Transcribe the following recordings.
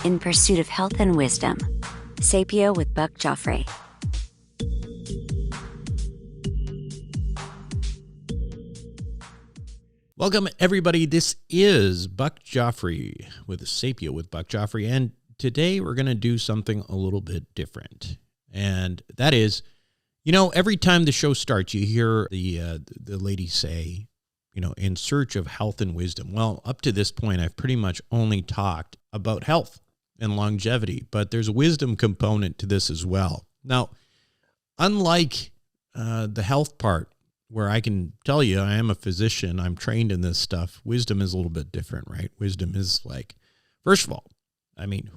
in pursuit of health and wisdom. Sapio with Buck Joffrey. Welcome, everybody. This is Buck Joffrey with Sapio with Buck Joffrey, and today we're going to do something a little bit different, and that is, every time the show starts, you hear the lady say, in search of health and wisdom. Well, up to this point, I've pretty much only talked about health and longevity, but there's a wisdom component to this as well. Now, unlike the health part, where I can tell you I am a physician, I'm trained in this stuff, wisdom is a little bit different, right? Wisdom is like, first of all,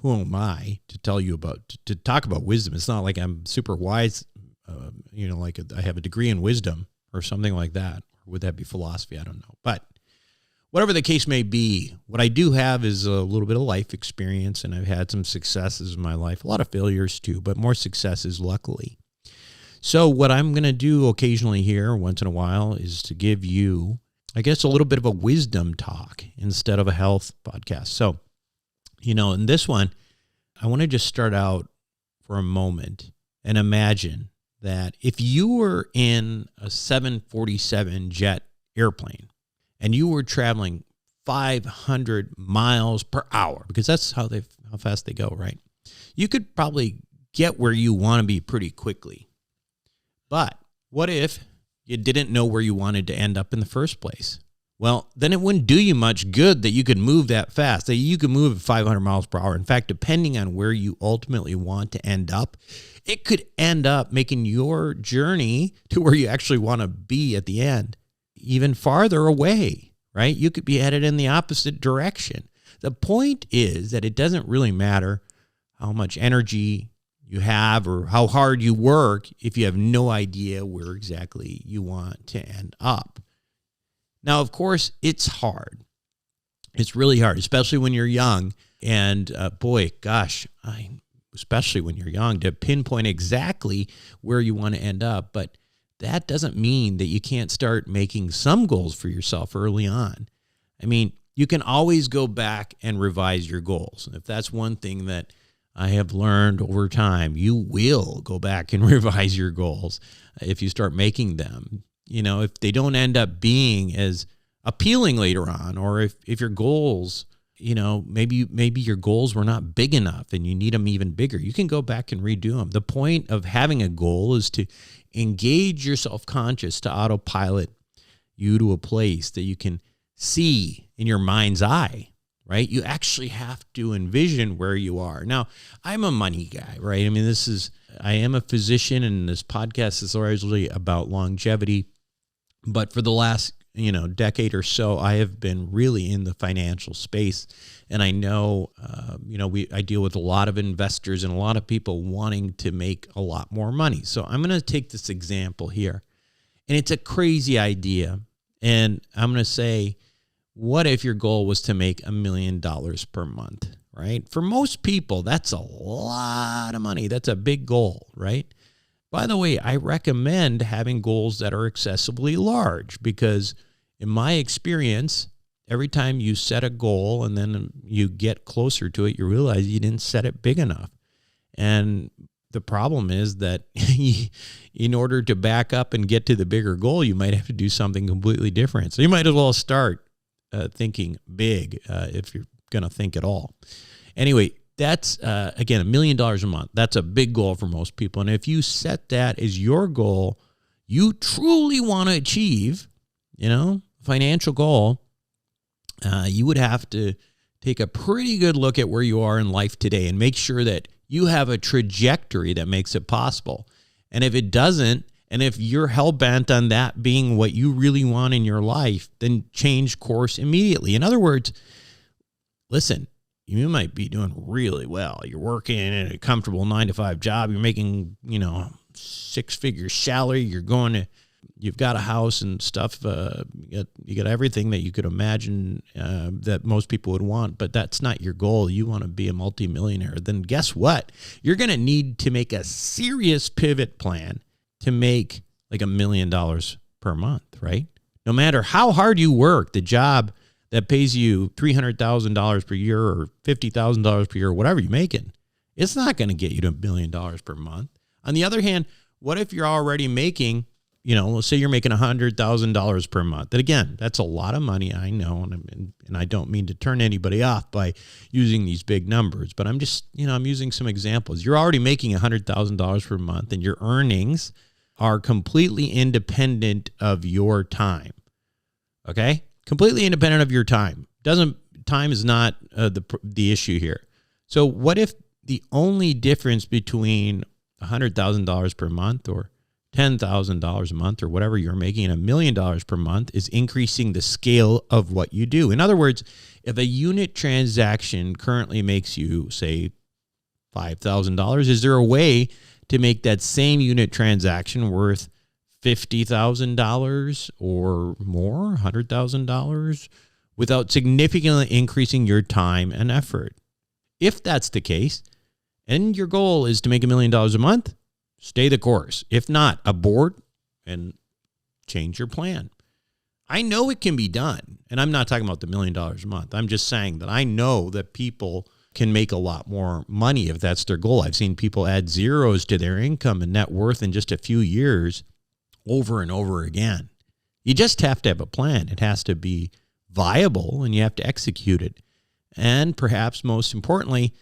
who am I to tell you about, to talk about wisdom? It's not like I'm super wise, like I have a degree in wisdom or something like that. Or would that be philosophy? I don't know. But whatever the case may be, what I do have is a little bit of life experience, and I've had some successes in my life, a lot of failures too, but more successes, luckily. So what I'm going to do occasionally here, once in a while, is to give you, I guess, a little bit of a wisdom talk instead of a health podcast. So, in this one, I want to just start out for a moment and imagine that if you were in a 747 jet airplane and you were traveling 500 miles per hour, because that's how fast they go, right? You could probably get where you want to be pretty quickly. But what if you didn't know where you wanted to end up in the first place? Well, then it wouldn't do you much good that you could move that fast, that you could move at 500 miles per hour. In fact, depending on where you ultimately want to end up, it could end up making your journey to where you actually want to be at the end even farther away, right? You could be headed in the opposite direction. The point is that it doesn't really matter how much energy you have or how hard you work if you have no idea where exactly you want to end up. Now, of course, it's hard. It's really hard, especially when you're young. And especially when you're young, to pinpoint exactly where you want to end up. But that doesn't mean that you can't start making some goals for yourself early on. You can always go back and revise your goals. If that's one thing that I have learned over time, you will go back and revise your goals if you start making them. If they don't end up being as appealing later on, or if your goals, maybe your goals were not big enough and you need them even bigger, you can go back and redo them. The point of having a goal is to engage your self-conscious, to autopilot you to a place that you can see in your mind's eye. Right? You actually have to envision where you are. Now, I'm a money guy, right? I am a physician, and this podcast is largely about longevity. But for the last, decade or so, I have been really in the financial space. And I know, I deal with a lot of investors and a lot of people wanting to make a lot more money. So I'm going to take this example here. And it's a crazy idea. And I'm going to say, what if your goal was to make $1 million per month, right? For most people, that's a lot of money. That's a big goal, right? By the way, I recommend having goals that are excessively large because in my experience, every time you set a goal and then you get closer to it, you realize you didn't set it big enough. And the problem is that in order to back up and get to the bigger goal, you might have to do something completely different. So you might as well start thinking big if you're going to think at all. Anyway, that's, again, $1 million a month. That's a big goal for most people. And if you set that as your goal, you truly want to achieve, financial goal, you would have to take a pretty good look at where you are in life today and make sure that you have a trajectory that makes it possible. And if it doesn't, and if you're hell-bent on that being what you really want in your life, then change course immediately. In other words, listen, you might be doing really well. You're working in a comfortable 9-to-5 job. You're making, 6-figure salary. You've got a house and stuff. You got everything that you could imagine that most people would want, but that's not your goal. You want to be a multimillionaire. Then guess what? You're going to need to make a serious pivot plan to make like $1 million per month, right? No matter how hard you work, the job that pays you $300,000 per year or $50,000 per year, whatever you're making, it's not going to get you to $1 million per month. On the other hand, what if you're already making, let's say you're making $100,000 per month. And again, that's a lot of money, I know, and I don't mean to turn anybody off by using these big numbers, but I'm just, I'm using some examples. You're already making $100,000 per month, and your earnings are completely independent of your time. Okay? Completely independent of your time. Time is not the issue here. So what if the only difference between $100,000 per month or $10,000 a month or whatever you're making, $1 million per month, is increasing the scale of what you do? In other words, if a unit transaction currently makes you, say, $5,000, is there a way to make that same unit transaction worth $50,000 or more, $100,000, without significantly increasing your time and effort? If that's the case, and your goal is to make $1 million a month, stay the course. If not, abort and change your plan. I know it can be done, and I'm not talking about the $1 million a month. I'm just saying that I know that people can make a lot more money if that's their goal. I've seen people add zeros to their income and net worth in just a few years over and over again. You just have to have a plan. It has to be viable, and you have to execute it. And perhaps most importantly,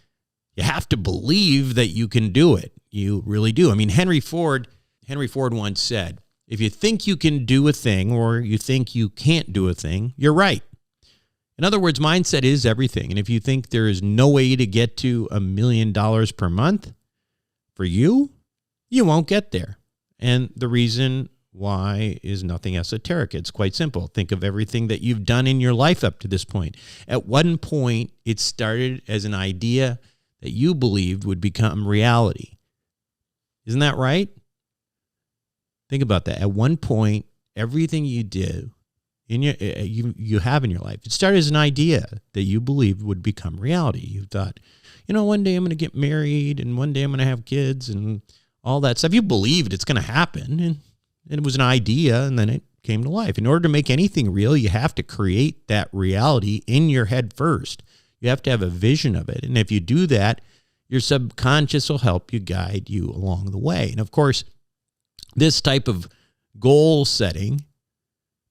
you have to believe that you can do it. You really do. I mean, Henry Ford once said, if you think you can do a thing or you think you can't do a thing, you're right. In other words, mindset is everything. And if you think there is no way to get to $1 million per month for you, you won't get there. And the reason why is nothing esoteric. It's quite simple. Think of everything that you've done in your life up to this point. At one point, it started as an idea that you believed would become reality. Isn't that right? Think about that. At one point, everything you do you have in your life, it started as an idea that you believed would become reality. You thought, one day I'm going to get married, and one day I'm going to have kids, and all that stuff. You believed it's going to happen, and it was an idea, and then it came to life. In order to make anything real, you have to create that reality in your head first. You have to have a vision of it. And if you do that, your subconscious will help you, guide you along the way. And of course, this type of goal setting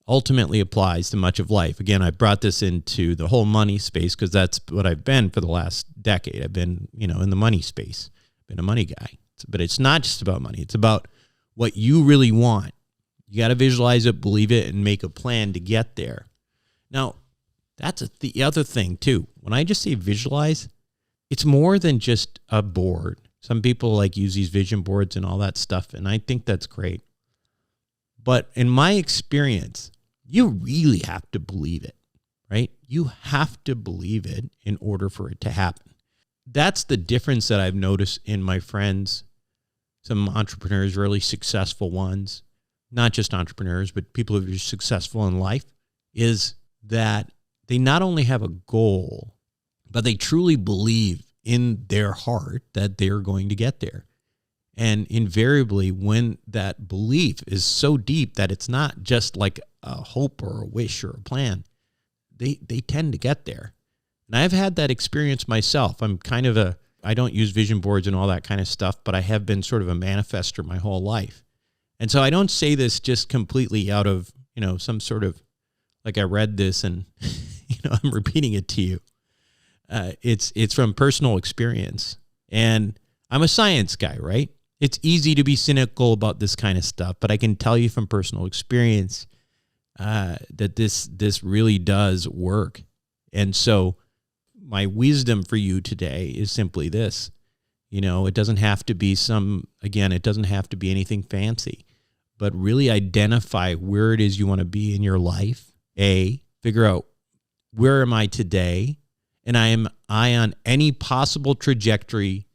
ultimately applies to much of life. Again, I brought this into the whole money space because that's what I've been for the last decade. I've been, in the money space, been a money guy. But it's not just about money. It's about what you really want. You got to visualize it, believe it, and make a plan to get there. Now, that's the other thing too. When I just say visualize, it's more than just a board. Some people use these vision boards and all that stuff, and I think that's great. But in my experience, you really have to believe it, right? You have to believe it in order for it to happen. That's the difference that I've noticed in my friends, some entrepreneurs, really successful ones, not just entrepreneurs, but people who are successful in life, is that they not only have a goal, but they truly believe in their heart that they're going to get there. And invariably, when that belief is so deep that it's not just like a hope or a wish or a plan, they tend to get there. And I've had that experience myself. I'm kind of I don't use vision boards and all that kind of stuff, but I have been sort of a manifester my whole life. And so I don't say this just completely out of, some sort of, I read this and, I'm repeating it to you. It's from personal experience. And I'm a science guy, right? It's easy to be cynical about this kind of stuff, but I can tell you from personal experience that this really does work. And so my wisdom for you today is simply this. It doesn't have to be it doesn't have to be anything fancy, but really identify where it is you want to be in your life. Figure out, where am I today? And am I on any possible trajectory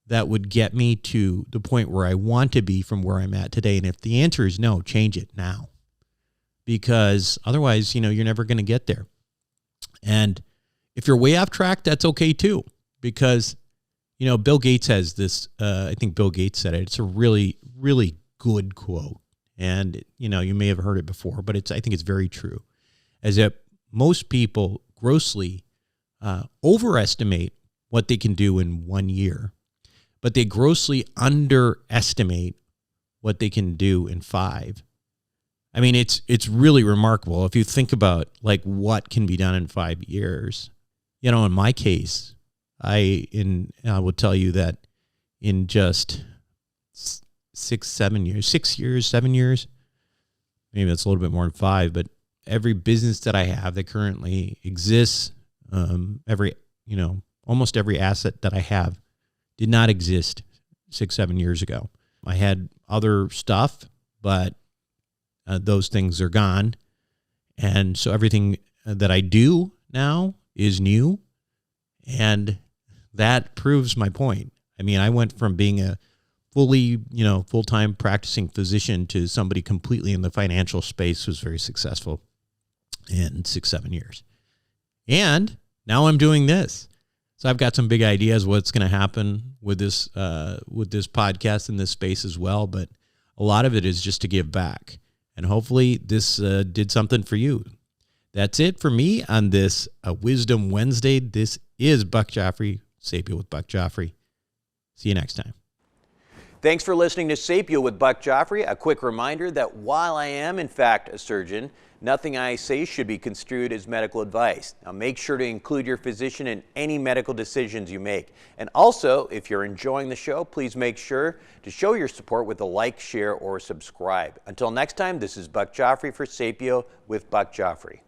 that would get me to the point where I want to be from where I'm at today? And if the answer is no, change it now. Because otherwise, you're never going to get there. And if you're way off track, that's okay too. Because, Bill Gates has this, I think Bill Gates said it. It's a really, really good quote. And, you may have heard it before, but I think it's very true. As that most people grossly overestimate what they can do in 1 year, but they grossly underestimate what they can do in 5. I mean, it's really remarkable if you think about like what can be done in 5 years. You know, in my case, I will tell you that in just 7 years, maybe that's a little bit more than 5, but every business that I have that currently exists, almost every asset that I have did not exist 6-7 years ago. I had other stuff, but those things are gone. And so everything that I do now is new. And that proves my point. I mean, I went from being a full-time practicing physician to somebody completely in the financial space who's very successful in 6-7 years. And now I'm doing this. So I've got some big ideas what's going to happen with this podcast in this space as well. But a lot of it is just to give back. And hopefully this did something for you. That's it for me on this Wisdom Wednesday. This is Buck Joffrey, Sapio with Buck Joffrey. See you next time. Thanks for listening to Sapio with Buck Joffrey. A quick reminder that while I am, in fact, a surgeon, nothing I say should be construed as medical advice. Now, make sure to include your physician in any medical decisions you make. And also, if you're enjoying the show, please make sure to show your support with a like, share, or subscribe. Until next time, this is Buck Joffrey for Sapio with Buck Joffrey.